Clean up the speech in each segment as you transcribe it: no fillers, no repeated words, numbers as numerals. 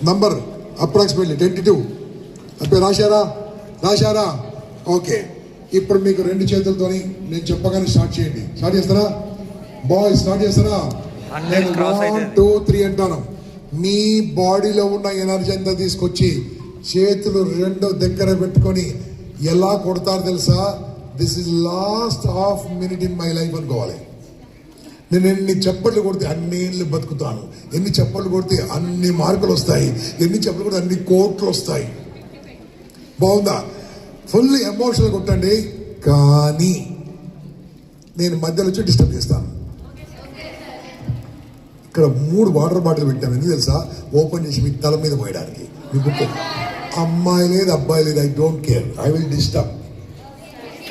Number approximately 22 అంటే రాశారా okay. ఇప్పుడు మీకు రెండు చేతులతోని నేను చెప్పగానే స్టార్ట్ చేయండి. స్టార్ట్ చేస్తారా బాయ్? స్టార్ట్ చేస్తారా? నేను 1 2 3 అంటాను. మీ బాడీలో ఉన్న ఎనర్జీ అంతా తీసుకొచ్చి చేతులు రెండు దగ్గర పెట్టుకొని ఎలా కొడతారు తెలుసా? This is last half minute in my life అనుకోవాలి. నేను ఎన్ని చప్పట్లు కొడితే అన్ని ఏళ్ళు బతుకుతాను, ఎన్ని చప్పట్లు కొడితే అన్ని మార్కులు వస్తాయి, ఎన్ని చప్పట్లు కొడితే అన్ని కోట్లు వస్తాయి. బాగుందా? ఫుల్ ఎమోషనల్ కొట్టండి. కానీ నేను మధ్యలో వచ్చి డిస్టర్బ్ చేస్తాను. ఇక్కడ 3 వాటర్ బాటిల్ పెట్టాను. ఎందుకు తెలుసా? ఓపెన్ చేసి మీ తల మీద పోయడానికి. మీ బుక్ అమ్మాయి లేదు అబ్బాయి లేదు, I don't care, I will disturb.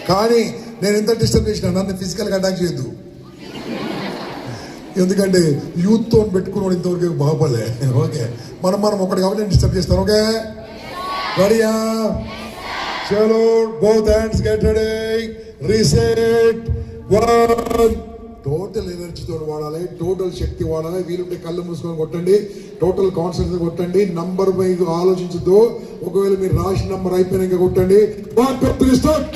కానీ నేను ఎంత డిస్టర్బ్ చేసినా నన్ను ఫిజికల్గా అటాక్ చేయొద్దు. ఎందుకంటే యూత్తో పెట్టుకున్నాడు ఇంతవరకు బాగుపడలే. ఓకే, మనం ఒకటి కాబట్టి నేను డిస్టర్బ్ చేస్తాను. ఓకే, రెడీయా? చలో, both hands get ready, reset. 1. Total ఎనర్జీతో వాడాలి, టోటల్ శక్తి వాడాలి. వీలుంటే కళ్ళు మూసుకొని కొట్టండి, టోటల్ కాన్సన్ట్రేషన్ కొట్టండి. నంబర్ వైజ్ ఆలోచించద్దు. ఒకవేళ మీరు రాసిన నంబర్ అయిపోయినాక కొట్టండి. 1 2 3 స్టార్ట్.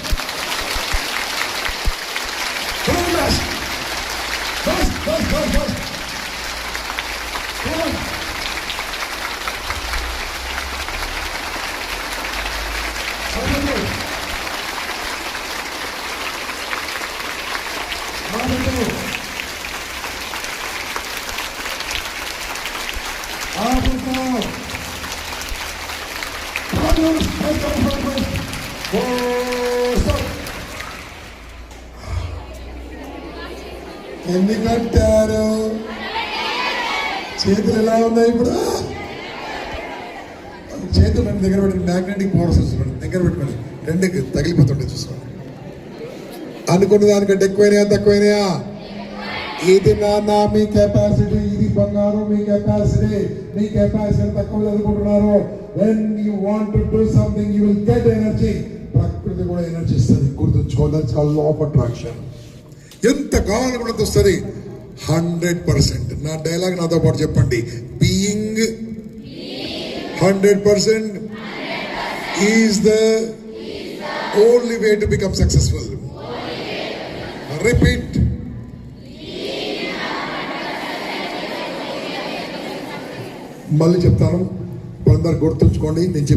ఎన్ని కట్టారు? చేతులు ఎలా ఉన్నాయి ఇప్పుడు? చేతులు రెండు దగ్గర పెట్టి మ్యాగ్నెటిక్ పవర్స్ వస్తున్నాడు. దగ్గర పెట్టుకోండి, రెండు తగిలిపోతుండే చూసుకోండి. అనుకున్న దానికంటే ఎక్కువైనాయా తక్కువైనాయా? ఇది నా మీ కెపాసిటీ, ఇది బంగారం మీ కెపాసిటీ. మీ కెపాసిటీ తక్కువ అనుకుంటున్నారు. When you want to do something you will get energy. ప్రకృతి కూడా ఎనర్జీ ఇస్తుంది, గుర్తుంచుకోవాలి. That's called law of attraction. ఎంత కావాలనుకున్నది వస్తుంది. 100%. నా డైలాగ్ నాతో పాటు చెప్పండి. Being 100% is the only way to become successful. Repeat. మళ్ళీ చెప్తాను, అందరు గుర్తుంచుకోండి. నేను